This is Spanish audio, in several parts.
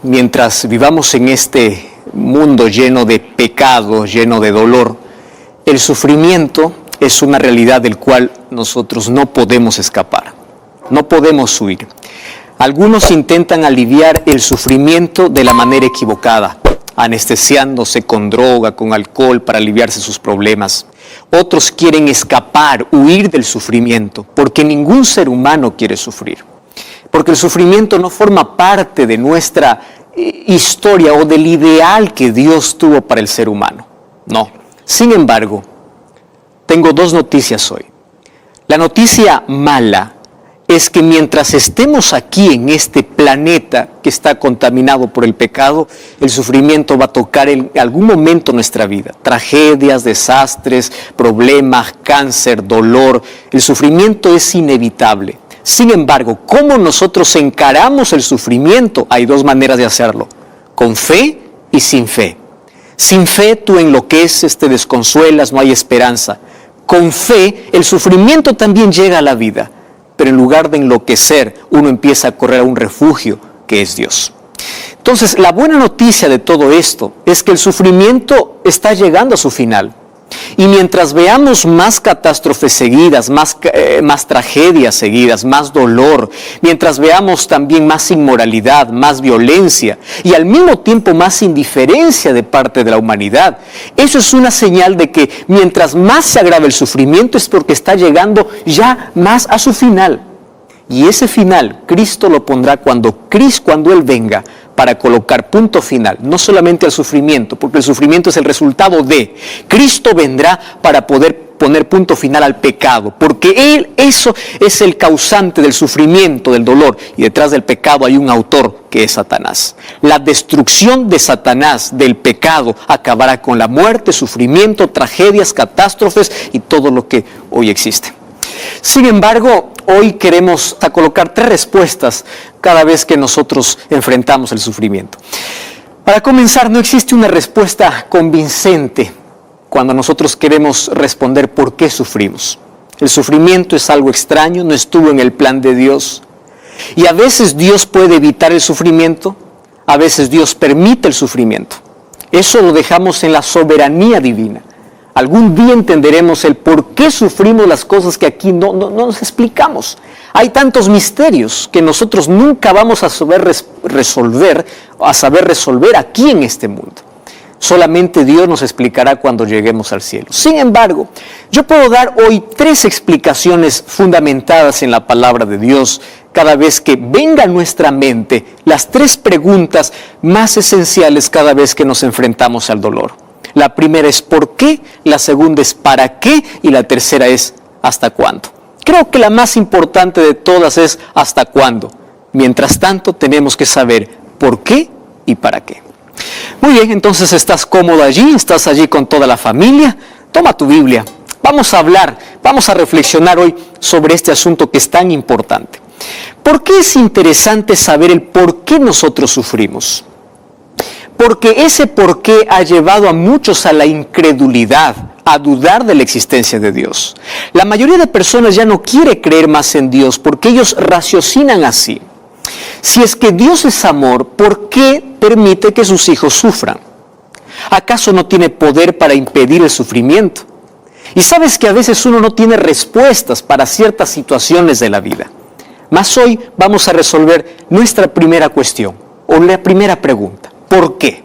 mientras vivamos en este mundo lleno de pecado, lleno de dolor, el sufrimiento es una realidad del cual nosotros no podemos escapar, no podemos huir. Algunos intentan aliviar el sufrimiento de la manera equivocada, anestesiándose con droga, con alcohol para aliviarse sus problemas. Otros quieren escapar, huir del sufrimiento, porque ningún ser humano quiere sufrir. Porque el sufrimiento no forma parte de nuestra historia o del ideal que Dios tuvo para el ser humano. No. Sin embargo, tengo dos noticias hoy. La noticia mala es que mientras estemos aquí en este planeta que está contaminado por el pecado, el sufrimiento va a tocar en algún momento nuestra vida. Tragedias, desastres, problemas, cáncer, dolor. El sufrimiento es inevitable. Sin embargo, ¿cómo nosotros encaramos el sufrimiento? Hay dos maneras de hacerlo: con fe y sin fe. Sin fe tú enloqueces, te desconsuelas, no hay esperanza. Con fe el sufrimiento también llega a la vida, pero en lugar de enloquecer, uno empieza a correr a un refugio que es Dios. Entonces, la buena noticia de todo esto es que el sufrimiento está llegando a su final. Y mientras veamos más catástrofes seguidas, más tragedias seguidas, más dolor, mientras veamos también más inmoralidad, más violencia y al mismo tiempo más indiferencia de parte de la humanidad, eso es una señal de que mientras más se agrava el sufrimiento es porque está llegando ya más a su final. Y ese final Cristo lo pondrá cuando Él venga para colocar punto final, no solamente al sufrimiento, porque el sufrimiento es el resultado de. Cristo vendrá para poder poner punto final al pecado, porque eso es el causante del sufrimiento, del dolor, y detrás del pecado hay un autor que es Satanás. La destrucción de Satanás, del pecado, acabará con la muerte, sufrimiento, tragedias, catástrofes y todo lo que hoy existe. Sin embargo, hoy queremos colocar tres respuestas cada vez que nosotros enfrentamos el sufrimiento. Para comenzar, no existe una respuesta convincente cuando nosotros queremos responder por qué sufrimos. El sufrimiento es algo extraño, no estuvo en el plan de Dios. Y a veces Dios puede evitar el sufrimiento, a veces Dios permite el sufrimiento. Eso lo dejamos en la soberanía divina. Algún día entenderemos el por qué sufrimos las cosas que aquí no nos explicamos. Hay tantos misterios que nosotros nunca vamos a saber resolver aquí en este mundo. Solamente Dios nos explicará cuando lleguemos al cielo. Sin embargo, yo puedo dar hoy tres explicaciones fundamentadas en la palabra de Dios cada vez que venga a nuestra mente las tres preguntas más esenciales cada vez que nos enfrentamos al dolor. La primera es ¿por qué?, la segunda es ¿para qué?, y la tercera es ¿hasta cuándo? Creo que la más importante de todas es ¿hasta cuándo? Mientras tanto, tenemos que saber ¿por qué y para qué? Muy bien, entonces estás cómodo allí, estás allí con toda la familia. Toma tu Biblia. Vamos a reflexionar hoy sobre este asunto que es tan importante. ¿Por qué es interesante saber el por qué nosotros sufrimos? Porque ese por qué ha llevado a muchos a la incredulidad, a dudar de la existencia de Dios. La mayoría de personas ya no quiere creer más en Dios porque ellos raciocinan así. Si es que Dios es amor, ¿por qué permite que sus hijos sufran? ¿Acaso no tiene poder para impedir el sufrimiento? Y sabes que a veces uno no tiene respuestas para ciertas situaciones de la vida. Mas hoy vamos a resolver nuestra primera cuestión, o la primera pregunta. ¿Por qué?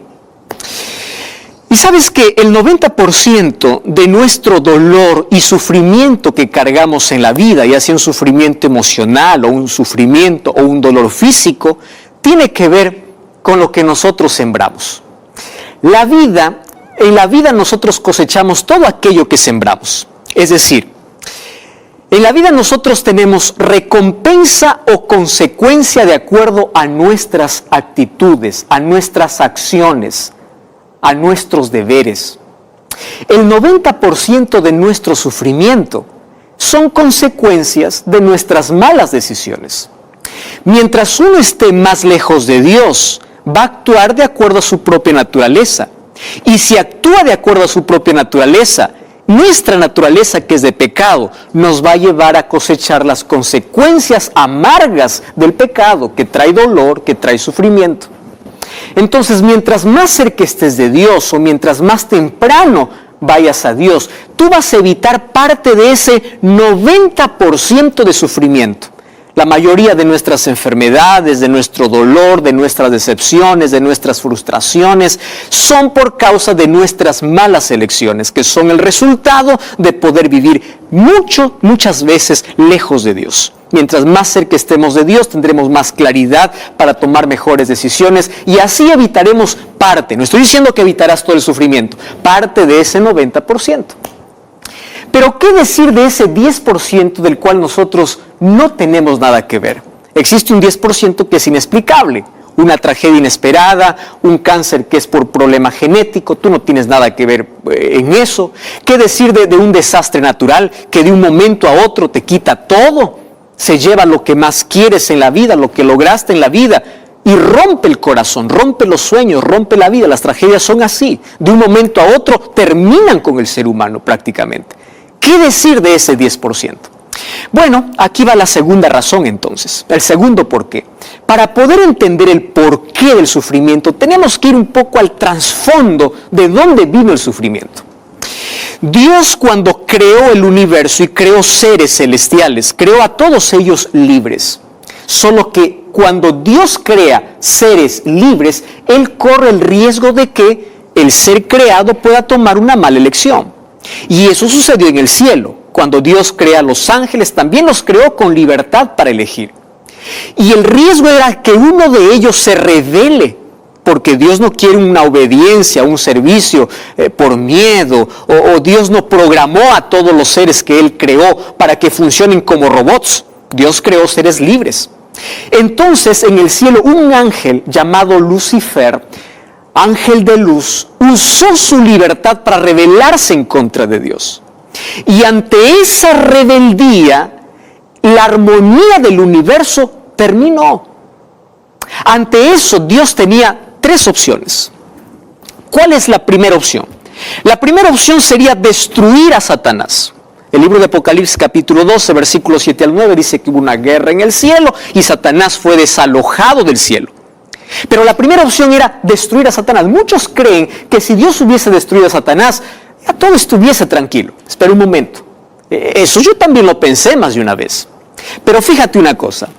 Y sabes que el 90% de nuestro dolor y sufrimiento que cargamos en la vida, ya sea un sufrimiento emocional o un sufrimiento o un dolor físico, tiene que ver con lo que nosotros sembramos. En la vida nosotros cosechamos todo aquello que sembramos. Es decir, en la vida nosotros tenemos recompensa o consecuencia de acuerdo a nuestras actitudes, a nuestras acciones, a nuestros deberes. El 90% de nuestro sufrimiento son consecuencias de nuestras malas decisiones. Mientras uno esté más lejos de Dios, va a actuar de acuerdo a su propia naturaleza. Y si actúa de acuerdo a su propia naturaleza, nuestra naturaleza, que es de pecado, nos va a llevar a cosechar las consecuencias amargas del pecado, que trae dolor, que trae sufrimiento. Entonces, mientras más cerca estés de Dios o mientras más temprano vayas a Dios, tú vas a evitar parte de ese 90% de sufrimiento. La mayoría de nuestras enfermedades, de nuestro dolor, de nuestras decepciones, de nuestras frustraciones, son por causa de nuestras malas elecciones, que son el resultado de poder vivir muchas veces lejos de Dios. Mientras más cerca estemos de Dios, tendremos más claridad para tomar mejores decisiones y así evitaremos parte, no estoy diciendo que evitarás todo el sufrimiento, parte de ese 90%. Pero ¿qué decir de ese 10% del cual nosotros no tenemos nada que ver? Existe un 10% que es inexplicable, una tragedia inesperada, un cáncer que es por problema genético, tú no tienes nada que ver en eso. ¿Qué decir de un desastre natural que de un momento a otro te quita todo? Se lleva lo que más quieres en la vida, lo que lograste en la vida y rompe el corazón, rompe los sueños, rompe la vida. Las tragedias son así, de un momento a otro terminan con el ser humano prácticamente. ¿Qué decir de ese 10%? Bueno, aquí va la segunda razón entonces, el segundo porqué. Para poder entender el porqué del sufrimiento, tenemos que ir un poco al trasfondo de dónde vino el sufrimiento. Dios, cuando creó el universo y creó seres celestiales, creó a todos ellos libres. Solo que cuando Dios crea seres libres, Él corre el riesgo de que el ser creado pueda tomar una mala elección. Y eso sucedió en el cielo. Cuando Dios crea a los ángeles, también los creó con libertad para elegir. Y el riesgo era que uno de ellos se rebele, porque Dios no quiere una obediencia, un servicio por miedo, o Dios no programó a todos los seres que Él creó para que funcionen como robots. Dios creó seres libres. Entonces, en el cielo, un ángel llamado Lucifer, ángel de luz, usó su libertad para rebelarse en contra de Dios. Y ante esa rebeldía, la armonía del universo terminó. Ante eso, Dios tenía tres opciones. ¿Cuál es la primera opción? La primera opción sería destruir a Satanás. El libro de Apocalipsis capítulo 12, versículos 7 al 9, dice que hubo una guerra en el cielo y Satanás fue desalojado del cielo. Pero la primera opción era destruir a Satanás. Muchos creen que si Dios hubiese destruido a Satanás, ya todo estuviese tranquilo. Espera un momento. Eso yo también lo pensé más de una vez. Pero fíjate una cosa.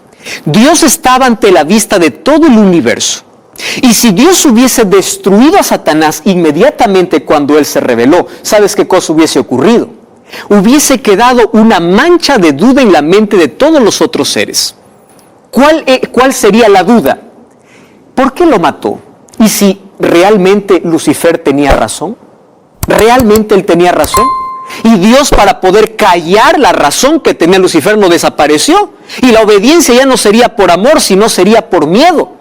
Dios estaba ante la vista de todo el universo. Y si Dios hubiese destruido a Satanás inmediatamente cuando él se rebeló, ¿sabes qué cosa hubiese ocurrido? Hubiese quedado una mancha de duda en la mente de todos los otros seres. ¿Cuál sería la duda? ¿Por qué lo mató? ¿Y si realmente Lucifer tenía razón? ¿Realmente él tenía razón? Y Dios, para poder callar la razón que tenía Lucifer, lo desapareció. Y la obediencia ya no sería por amor, sino sería por miedo.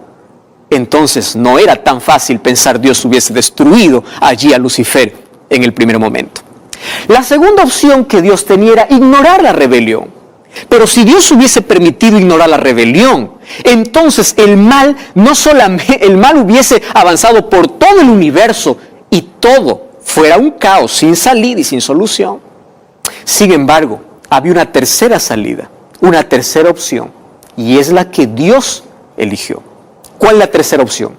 Entonces no era tan fácil pensar Dios hubiese destruido allí a Lucifer en el primer momento. La segunda opción que Dios tenía era ignorar la rebelión. Pero si Dios hubiese permitido ignorar la rebelión, entonces el mal hubiese avanzado por todo el universo y todo fuera un caos sin salida y sin solución. Sin embargo, había una tercera salida, una tercera opción, y es la que Dios eligió. ¿Cuál es la tercera opción?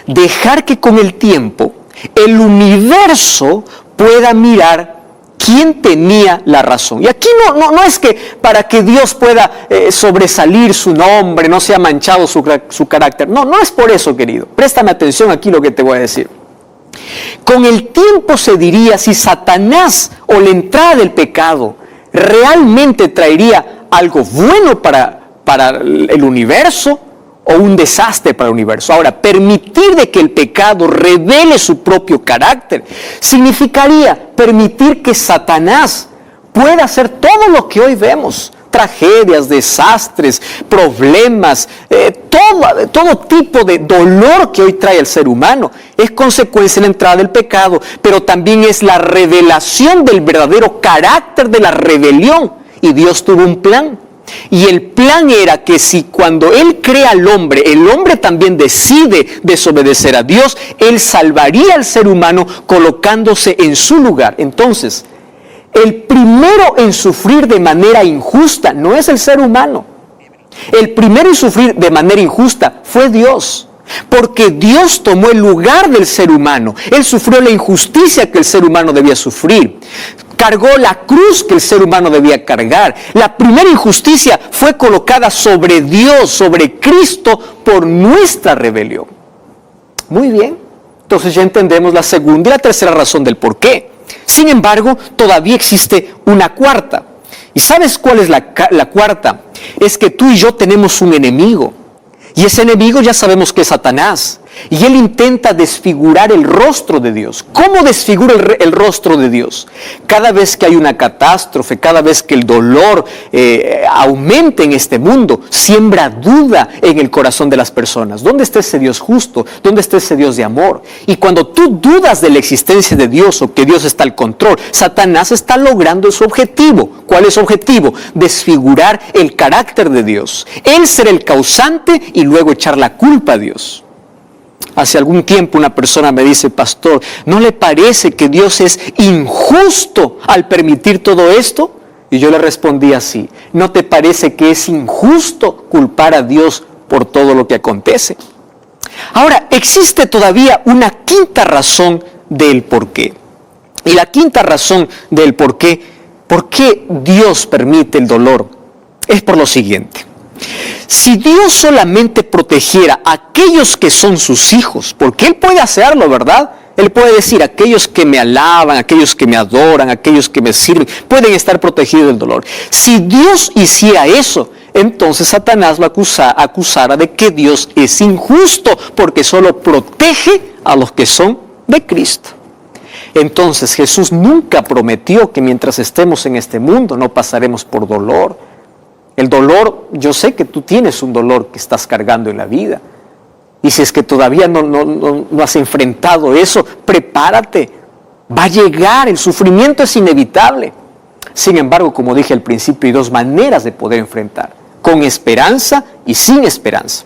Dejar que con el tiempo el universo pueda mirar quién tenía la razón. Y aquí no es que para que Dios pueda sobresalir su nombre, no sea manchado su carácter. No es por eso, querido. Préstame atención aquí lo que te voy a decir. Con el tiempo se diría si Satanás o la entrada del pecado realmente traería algo bueno para el universo o un desastre para el universo. Ahora, permitir de que el pecado revele su propio carácter significaría permitir que Satanás pueda hacer todo lo que hoy vemos. Tragedias, desastres, problemas, todo tipo de dolor que hoy trae el ser humano es consecuencia de la entrada del pecado, pero también es la revelación del verdadero carácter de la rebelión. Y Dios tuvo un plan. Y el plan era que si cuando Él crea al hombre, el hombre también decide desobedecer a Dios, Él salvaría al ser humano colocándose en su lugar. Entonces, el primero en sufrir de manera injusta no es el ser humano. El primero en sufrir de manera injusta fue Dios. Porque Dios tomó el lugar del ser humano. Él sufrió la injusticia que el ser humano debía sufrir. Cargó la cruz que el ser humano debía cargar. La primera injusticia fue colocada sobre Dios, sobre Cristo, por nuestra rebelión. Muy bien. Entonces ya entendemos la segunda y la tercera razón del por qué. Sin embargo, todavía existe una cuarta. ¿Y sabes cuál es la cuarta? Es que tú y yo tenemos un enemigo. Y ese enemigo ya sabemos que es Satanás. Y él intenta desfigurar el rostro de Dios. ¿Cómo desfigura el rostro de Dios? Cada vez que hay una catástrofe, cada vez que el dolor aumenta en este mundo, siembra duda en el corazón de las personas. ¿Dónde está ese Dios justo? ¿Dónde está ese Dios de amor? Y cuando tú dudas de la existencia de Dios o que Dios está al control, Satanás está logrando su objetivo. ¿Cuál es su objetivo? Desfigurar el carácter de Dios. Él ser el causante y luego echar la culpa a Dios. Hace algún tiempo una persona me dice, pastor, ¿no le parece que Dios es injusto al permitir todo esto? Y yo le respondí así, ¿no te parece que es injusto culpar a Dios por todo lo que acontece? Ahora, existe todavía una quinta razón del por qué. Y la quinta razón del por qué Dios permite el dolor, es por lo siguiente. Si Dios solamente protegiera a aquellos que son sus hijos, porque Él puede hacerlo, ¿verdad? Él puede decir, aquellos que me alaban, aquellos que me adoran, aquellos que me sirven, pueden estar protegidos del dolor. Si Dios hiciera eso, entonces Satanás lo acusara de que Dios es injusto, porque solo protege a los que son de Cristo. Entonces Jesús nunca prometió que mientras estemos en este mundo no pasaremos por dolor. El dolor, yo sé que tú tienes un dolor que estás cargando en la vida. Y si es que todavía no has enfrentado eso, prepárate. Va a llegar, el sufrimiento es inevitable. Sin embargo, como dije al principio, hay dos maneras de poder enfrentar. Con esperanza y sin esperanza.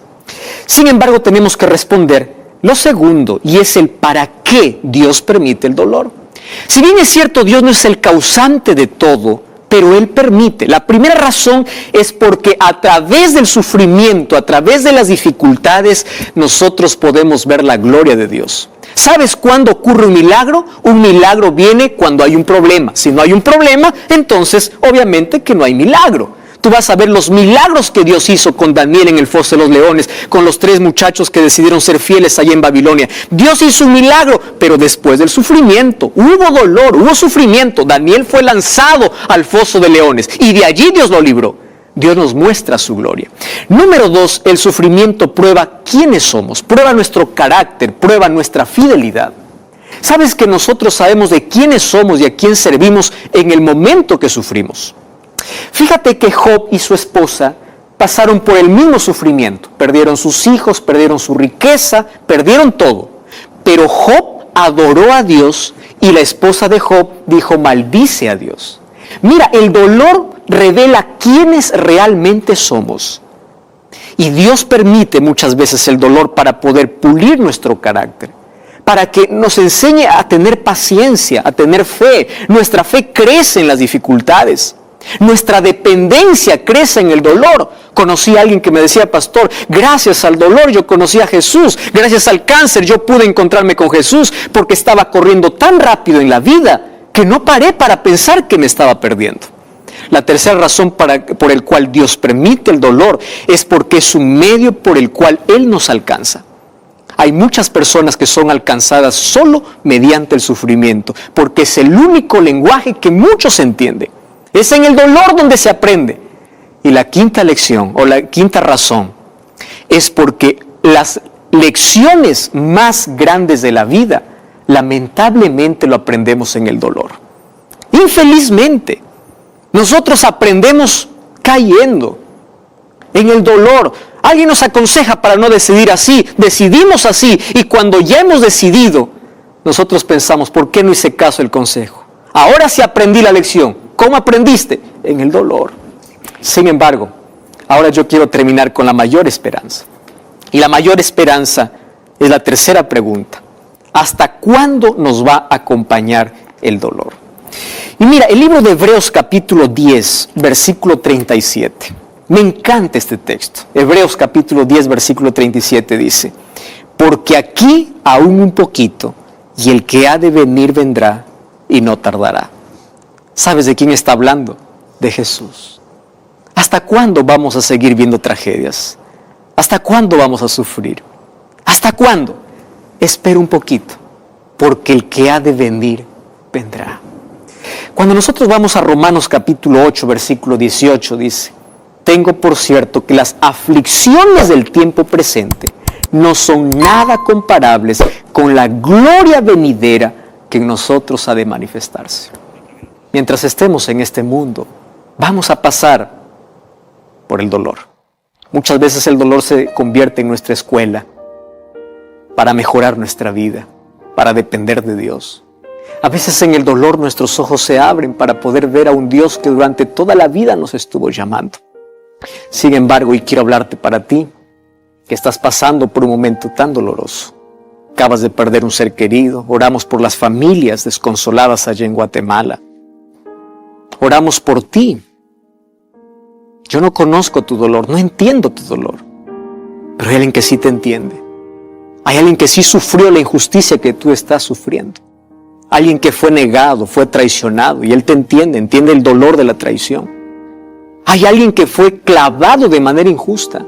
Sin embargo, tenemos que responder lo segundo, y es el para qué Dios permite el dolor. Si bien es cierto, Dios no es el causante de todo, pero Él permite. La primera razón es porque a través del sufrimiento, a través de las dificultades, nosotros podemos ver la gloria de Dios. ¿Sabes cuándo ocurre un milagro? Un milagro viene cuando hay un problema. Si no hay un problema, entonces obviamente que no hay milagro. Tú vas a ver los milagros que Dios hizo con Daniel en el foso de los leones, con los 3 muchachos que decidieron ser fieles allá en Babilonia. Dios hizo un milagro, pero después del sufrimiento, hubo dolor, hubo sufrimiento. Daniel fue lanzado al foso de leones y de allí Dios lo libró. Dios nos muestra su gloria. Número 2, el sufrimiento prueba quiénes somos, prueba nuestro carácter, prueba nuestra fidelidad. ¿Sabes que nosotros sabemos de quiénes somos y a quién servimos en el momento que sufrimos? Fíjate que Job y su esposa pasaron por el mismo sufrimiento. Perdieron sus hijos, perdieron su riqueza, perdieron todo. Pero Job adoró a Dios y la esposa de Job dijo, maldice a Dios. Mira, el dolor revela quiénes realmente somos. Y Dios permite muchas veces el dolor para poder pulir nuestro carácter, para que nos enseñe a tener paciencia, a tener fe. Nuestra fe crece en las dificultades. Nuestra dependencia crece en el dolor. Conocí a alguien que me decía, pastor, gracias al dolor yo conocí a Jesús. Gracias al cáncer yo pude encontrarme con Jesús porque estaba corriendo tan rápido en la vida que no paré para pensar que me estaba perdiendo. La tercera razón por el cual Dios permite el dolor es porque es un medio por el cual Él nos alcanza. Hay muchas personas que son alcanzadas solo mediante el sufrimiento, porque es el único lenguaje que muchos entienden. Es en el dolor donde se aprende. Y la quinta lección, o la quinta razón, es porque las lecciones más grandes de la vida, lamentablemente lo aprendemos en el dolor. Infelizmente, nosotros aprendemos cayendo en el dolor. Alguien nos aconseja para no decidir así, decidimos así, y cuando ya hemos decidido, nosotros pensamos, ¿por qué no hice caso del consejo? Ahora sí aprendí la lección. ¿Cómo aprendiste? En el dolor. Sin embargo, ahora yo quiero terminar con la mayor esperanza. Y la mayor esperanza es la tercera pregunta. ¿Hasta cuándo nos va a acompañar el dolor? Y mira, el libro de Hebreos capítulo 10, versículo 37. Me encanta este texto. Hebreos capítulo 10, versículo 37 dice, porque aquí aún un poquito, y el que ha de venir vendrá y no tardará. ¿Sabes de quién está hablando? De Jesús. ¿Hasta cuándo vamos a seguir viendo tragedias? ¿Hasta cuándo vamos a sufrir? ¿Hasta cuándo? Espera un poquito, porque el que ha de venir vendrá. Cuando nosotros vamos a Romanos capítulo 8, versículo 18, dice: tengo por cierto que las aflicciones del tiempo presente no son nada comparables con la gloria venidera que en nosotros ha de manifestarse. Mientras estemos en este mundo, vamos a pasar por el dolor. Muchas veces el dolor se convierte en nuestra escuela para mejorar nuestra vida, para depender de Dios. A veces en el dolor nuestros ojos se abren para poder ver a un Dios que durante toda la vida nos estuvo llamando. Sin embargo, y quiero hablarte para ti, que estás pasando por un momento tan doloroso. Acabas de perder un ser querido. Oramos por las familias desconsoladas allá en Guatemala. Oramos por ti. Yo no conozco tu dolor, no entiendo tu dolor, pero hay alguien que sí te entiende. Hay alguien que sí sufrió la injusticia que tú estás sufriendo. Alguien que fue negado, fue traicionado, y Él te entiende el dolor de la traición. Hay alguien que fue clavado de manera injusta.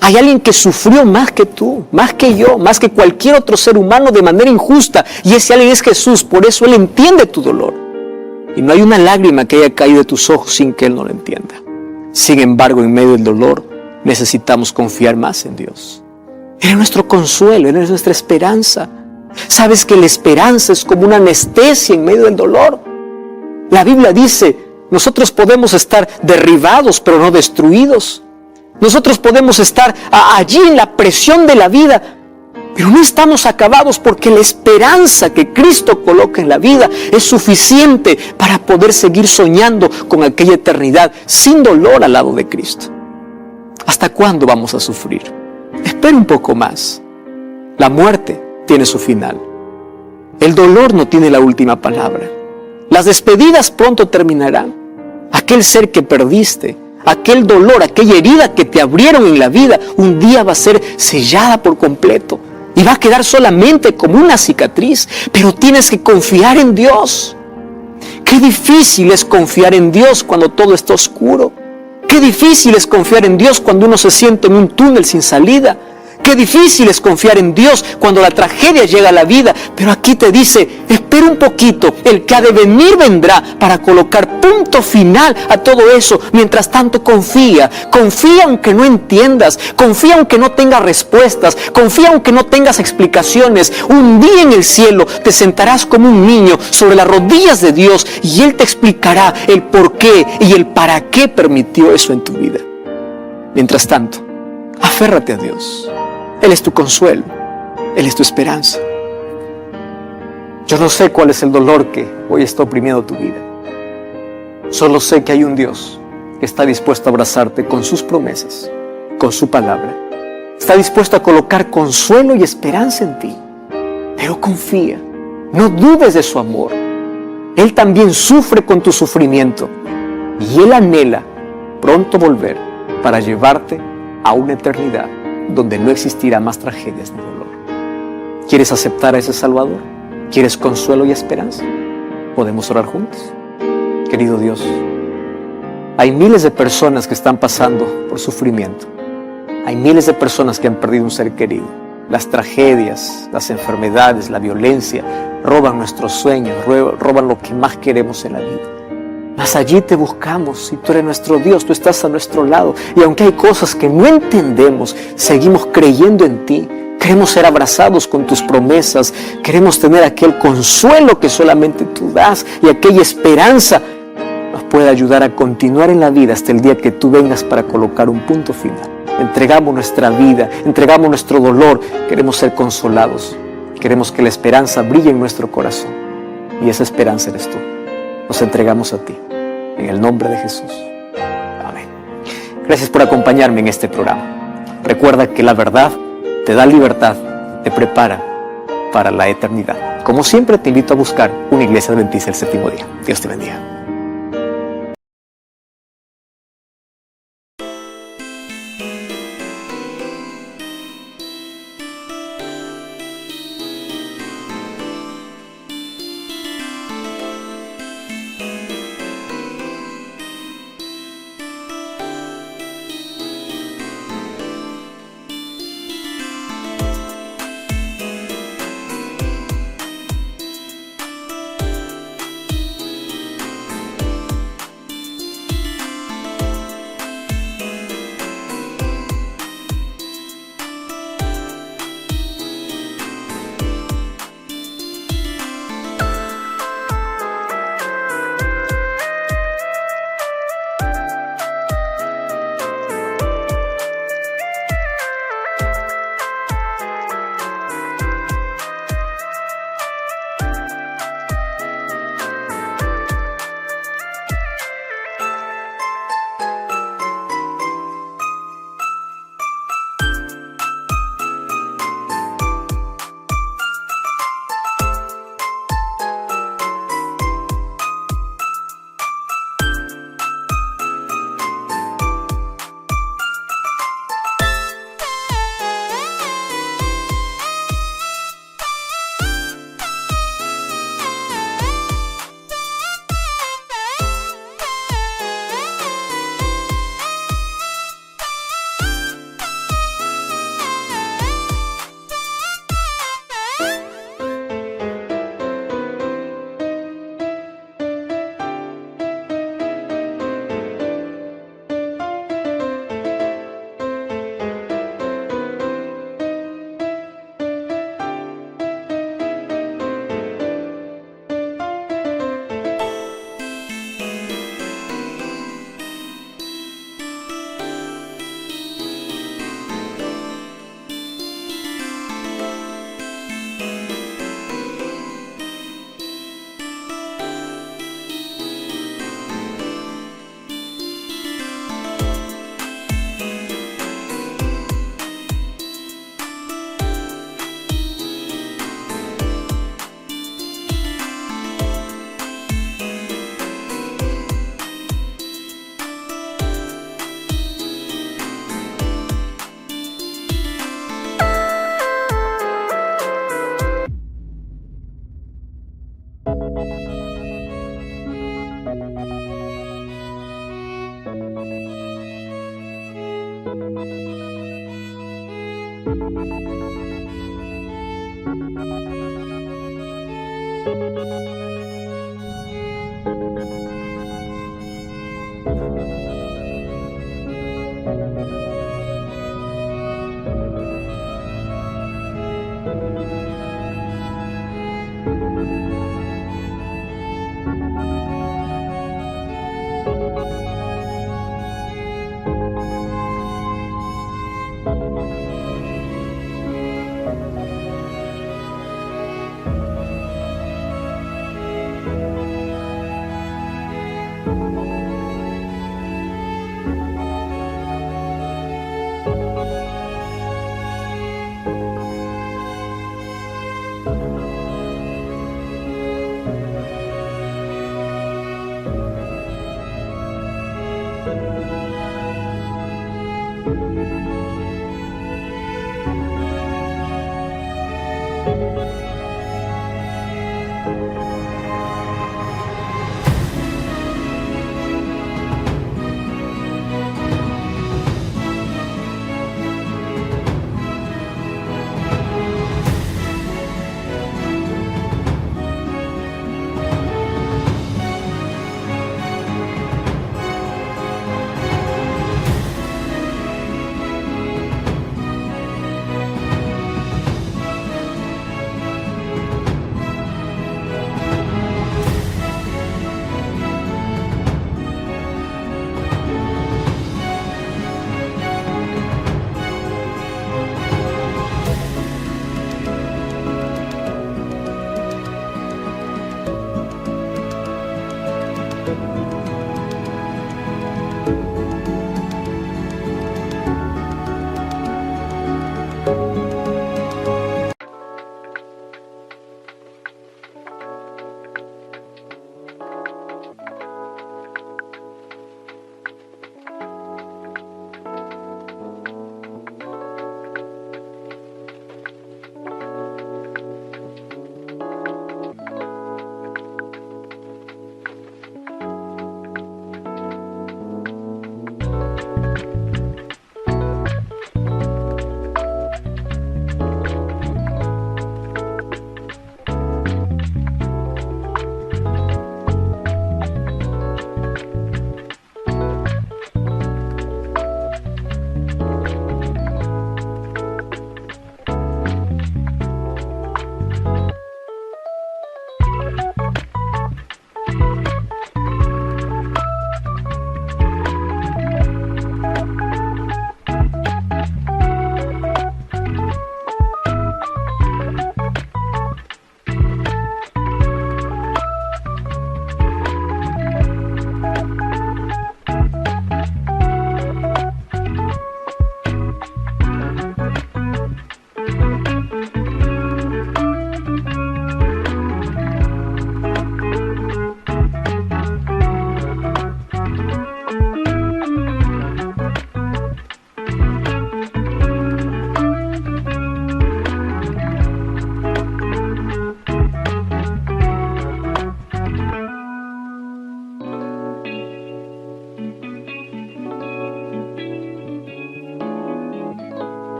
Hay alguien que sufrió más que tú, más que yo, más que cualquier otro ser humano de manera injusta, y ese alguien es Jesús. Por eso Él entiende tu dolor. Y no hay una lágrima que haya caído de tus ojos sin que Él no lo entienda. Sin embargo, en medio del dolor, necesitamos confiar más en Dios. Él es nuestro consuelo, Él es nuestra esperanza. ¿Sabes que la esperanza es como una anestesia en medio del dolor? La Biblia dice, nosotros podemos estar derribados, pero no destruidos. Nosotros podemos estar allí en la presión de la vida, pero no estamos acabados, porque la esperanza que Cristo coloca en la vida es suficiente para poder seguir soñando con aquella eternidad sin dolor al lado de Cristo. ¿Hasta cuándo vamos a sufrir? Espera un poco más. La muerte tiene su final. El dolor no tiene la última palabra. Las despedidas pronto terminarán. Aquel ser que perdiste, aquel dolor, aquella herida que te abrieron en la vida, un día va a ser sellada por completo y va a quedar solamente como una cicatriz. Pero tienes que confiar en Dios. Qué difícil es confiar en Dios cuando todo está oscuro. Qué difícil es confiar en Dios cuando uno se siente en un túnel sin salida. Qué difícil es confiar en Dios cuando la tragedia llega a la vida. Pero aquí te dice, espera un poquito, el que ha de venir vendrá para colocar punto final a todo eso. Mientras tanto, confía aunque no entiendas, confía aunque no tengas respuestas, confía aunque no tengas explicaciones. Un día en el cielo te sentarás como un niño sobre las rodillas de Dios y Él te explicará el por qué y el para qué permitió eso en tu vida. Mientras tanto, aférrate a Dios. Él es tu consuelo, Él es tu esperanza. Yo no sé cuál es el dolor que hoy está oprimiendo tu vida. Solo sé que hay un Dios que está dispuesto a abrazarte con sus promesas, con su palabra. Está dispuesto a colocar consuelo y esperanza en ti. Pero confía, no dudes de su amor. Él también sufre con tu sufrimiento y Él anhela pronto volver para llevarte a una eternidad donde no existirá más tragedias ni dolor. ¿Quieres aceptar a ese Salvador? ¿Quieres consuelo y esperanza? ¿Podemos orar juntos? Querido Dios, hay miles de personas que están pasando por sufrimiento. Hay miles de personas que han perdido un ser querido. Las tragedias, las enfermedades, la violencia roban nuestros sueños, roban lo que más queremos en la vida. Mas allí te buscamos y tú eres nuestro Dios, tú estás a nuestro lado. Y aunque hay cosas que no entendemos, seguimos creyendo en ti. Queremos ser abrazados con tus promesas. Queremos tener aquel consuelo que solamente tú das y aquella esperanza nos puede ayudar a continuar en la vida hasta el día que tú vengas para colocar un punto final. Entregamos nuestra vida, entregamos nuestro dolor. Queremos ser consolados. Queremos que la esperanza brille en nuestro corazón. Y esa esperanza eres tú. Nos entregamos a ti. En el nombre de Jesús. Amén. Gracias por acompañarme en este programa. Recuerda que la verdad te da libertad, te prepara para la eternidad. Como siempre, te invito a buscar una iglesia adventista el séptimo día. Dios te bendiga.